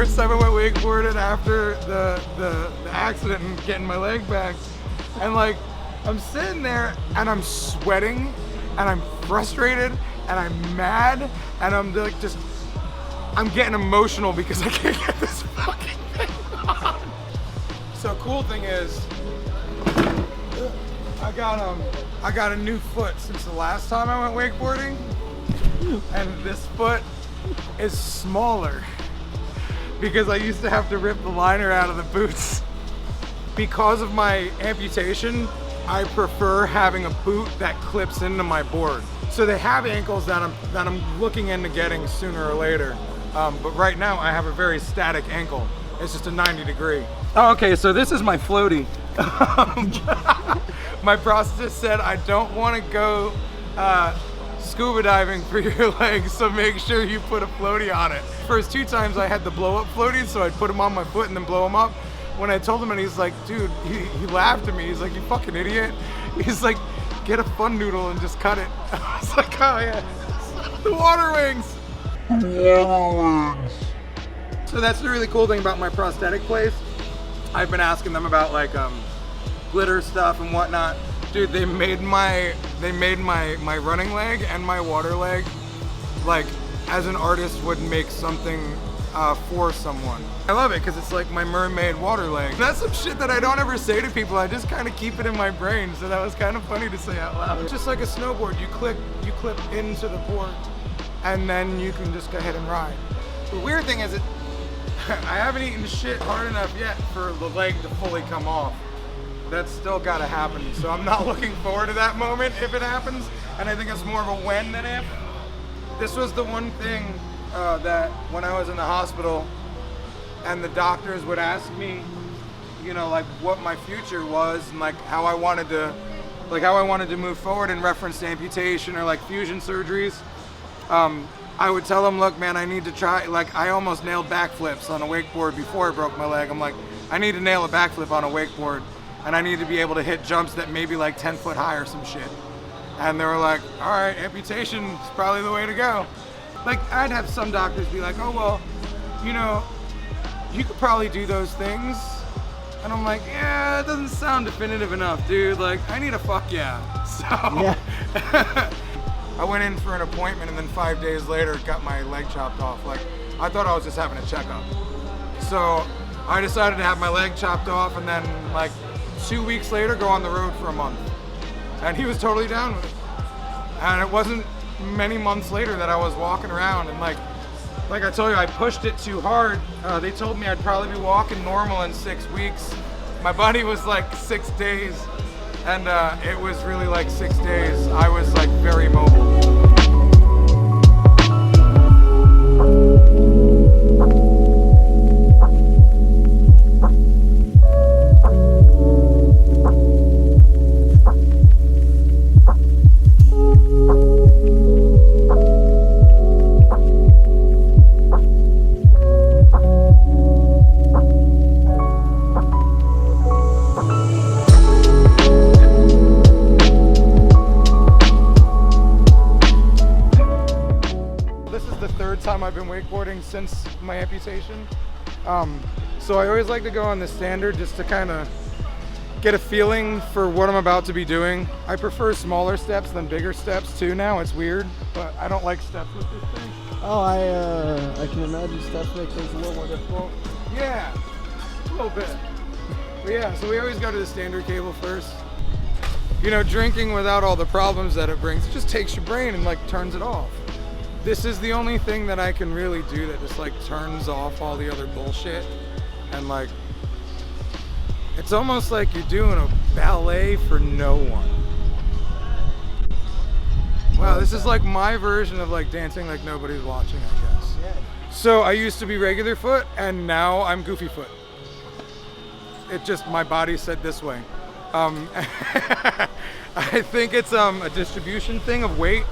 first time I went wakeboarding after the accident and getting my leg back. And like, I'm sitting there and I'm sweating and I'm frustrated and I'm mad and I'm like I'm getting emotional because I can't get this fucking thing on. So cool thing is, I got a new foot since the last time I went wakeboarding, and this foot is smaller because I used to have to rip the liner out of the boots. Because of my amputation, I prefer having a boot that clips into my board. So they have ankles that I'm looking into getting sooner or later. But right now I have a very static ankle. It's just a 90-degree. Oh, okay, so this is my floaty. My prosthetist said I don't want to go scuba diving for your legs, so make sure you put a floaty on it. First 2 times I had the blow-up floaties, so I'd put them on my foot and then blow them up. When I told him, and he's like, dude, he laughed at me. He's like, you fucking idiot. He's like, get a fun noodle and just cut it. I was like, oh yeah, the water wings. So that's the really cool thing about my prosthetic place. I've been asking them about like glitter stuff and whatnot. Dude, they made my running leg and my water leg like as an artist would make something for someone. I love it because it's like my mermaid water leg. That's some shit that I don't ever say to people. I just kind of keep it in my brain, so that was kind of funny to say out loud. It's just like a snowboard. You clip into the board and then you can just go ahead and ride. The weird thing is I haven't eaten shit hard enough yet for the leg to fully come off. That's still gotta happen. So I'm not looking forward to that moment if it happens. And I think it's more of a when than if. This was the one thing that when I was in the hospital and the doctors would ask me, you know, like what my future was and like how I wanted to move forward in reference to amputation or like fusion surgeries. I would tell them, look, man, I need to try, like I almost nailed backflips on a wakeboard before I broke my leg. I'm like, I need to nail a backflip on a wakeboard and I need to be able to hit jumps that may be like 10 foot high or some shit. And they were like, all right, amputation is probably the way to go. Like I'd have some doctors be like, oh, well, you know, you could probably do those things. And I'm like, yeah, it doesn't sound definitive enough, dude. Like, I need a fuck yeah. So yeah. I went in for an appointment and then 5 days later got my leg chopped off. Like, I thought I was just having a checkup. So I decided to have my leg chopped off and then like 2 weeks later go on the road for a month. And he was totally down with it. And it wasn't many months later that I was walking around and like I told you, I pushed it too hard. They told me I'd probably be walking normal in 6 weeks. My buddy was like 6 days, and it was really like 6 days. I was like very mobile. I've been wakeboarding since my amputation. So I always like to go on the standard just to kind of get a feeling for what I'm about to be doing. I prefer smaller steps than bigger steps too now. It's weird, but I don't like steps with this thing. Oh, I can imagine steps make things a little more difficult. Yeah, a little bit. But yeah, so we always go to the standard cable first. You know, drinking without all the problems that it brings, it just takes your brain and like turns it off. This is the only thing that I can really do that just like turns off all the other bullshit. And like, it's almost like you're doing a ballet for no one. Wow, this is like my version of like dancing like nobody's watching, I guess. So I used to be regular foot and now I'm goofy foot. It just, my body said this way. I think it's a distribution thing of weight.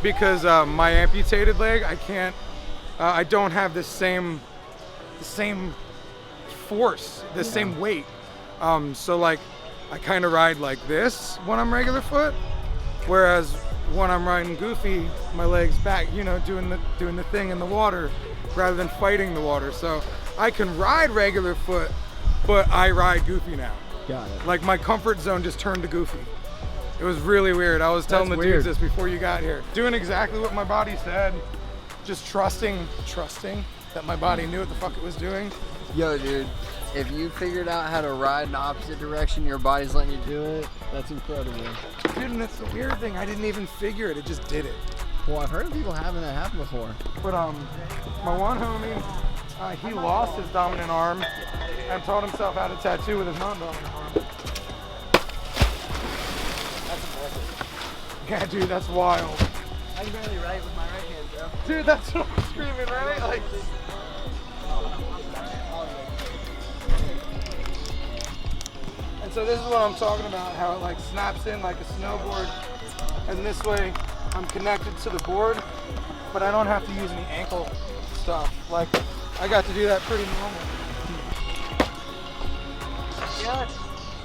Because my amputated leg, I don't have the same force, the same weight. So like, I kind of ride like this when I'm regular foot, whereas when I'm riding goofy, my leg's back, you know, doing the thing in the water rather than fighting the water. So I can ride regular foot, but I ride goofy now. Got it. Like my comfort zone just turned to goofy. It was really weird. I was telling the dudes this before you got here. Doing exactly what my body said. Just trusting that my body knew what the fuck it was doing. Yo, dude, if you figured out how to ride in the opposite direction, your body's letting you do it, that's incredible. Dude, and that's the weird thing. I didn't even figure it. It just did it. Well, I've heard of people having that happen before. But my one homie, he lost his dominant arm and taught himself how to tattoo with his non-dominant arm. That's impressive. Yeah, dude, that's wild. I can barely write with my right hand, bro. Dude, that's what I'm screaming, right? Like. And so this is what I'm talking about, how it like snaps in like a snowboard. And this way I'm connected to the board, but I don't have to use any ankle stuff. Like, I got to do that pretty normal. Yeah.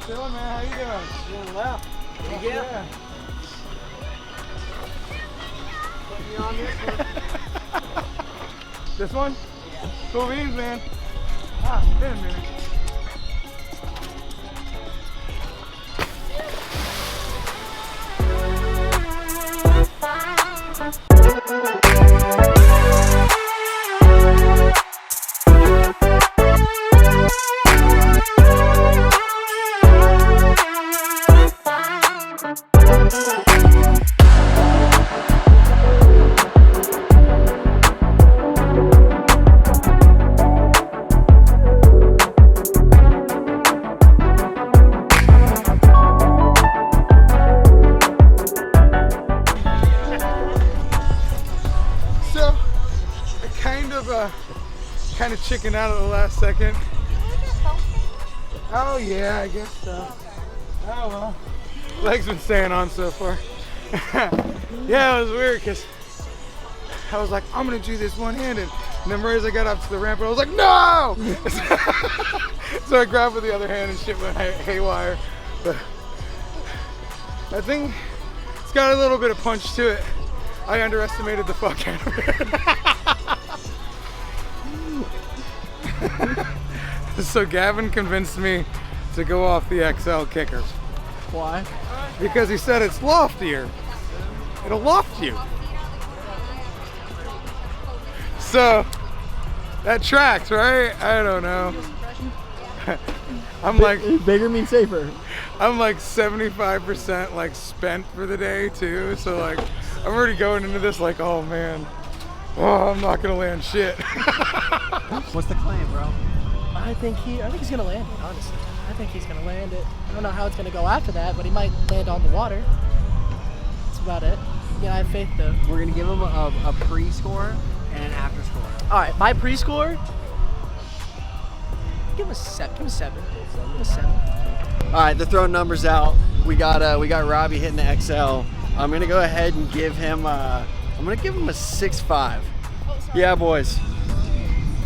Chillin', man, how you doing? Doing well. Yeah. Put me on this one. This one? Yeah. Cool beans, man. Ah, been a minute. Kind of chicken out at the last second. Oh yeah, I guess so. Oh well. Leg's been staying on so far. Yeah, it was weird because I was like, I'm gonna do this one-handed. And then right as I got up to the ramp, I was like, no! So I grabbed with the other hand and shit went haywire. But I think it's got a little bit of punch to it. I underestimated the fuck out of it. So Gavin convinced me to go off the XL kicker. Why? Because he said it's loftier. It'll loft you. So that tracks, right? I don't know. I'm like bigger means safer. I'm like 75% like spent for the day too. So like I'm already going into this like, oh man, oh, I'm not gonna land shit. What's the claim, bro? I think he's gonna land it, honestly. I think he's gonna land it. I don't know how it's gonna go after that, but he might land on the water. That's about it. Yeah, I have faith though. We're gonna give him a pre-score and an after-score. All right, my pre-score. Give him a 7. Give him a 7. Give him a 7. All right, they're throwing numbers out. We got Robbie hitting the XL. I'm gonna go ahead and give him a 6.5. Yeah, boys.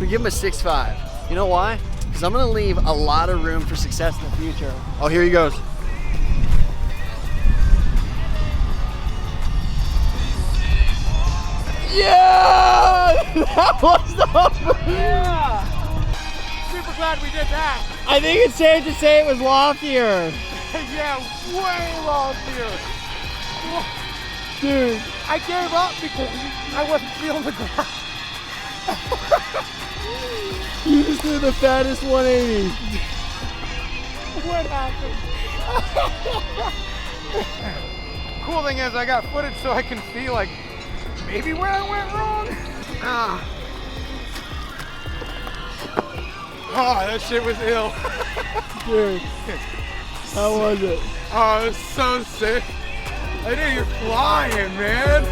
We give him a 6.5. You know why? Because I'm gonna leave a lot of room for success in the future. Oh, here he goes. Yeah! That was the Yeah! Super glad we did that. I think it's safe to say it was loftier. Yeah, way loftier. Dude. I gave up because I wasn't feeling the ground. You just did the fattest 180. What happened? Cool thing is I got footage so I can see like maybe where I went wrong. Oh, that shit was ill. Dude, how was it? Oh, it was so sick. I knew you're flying, man.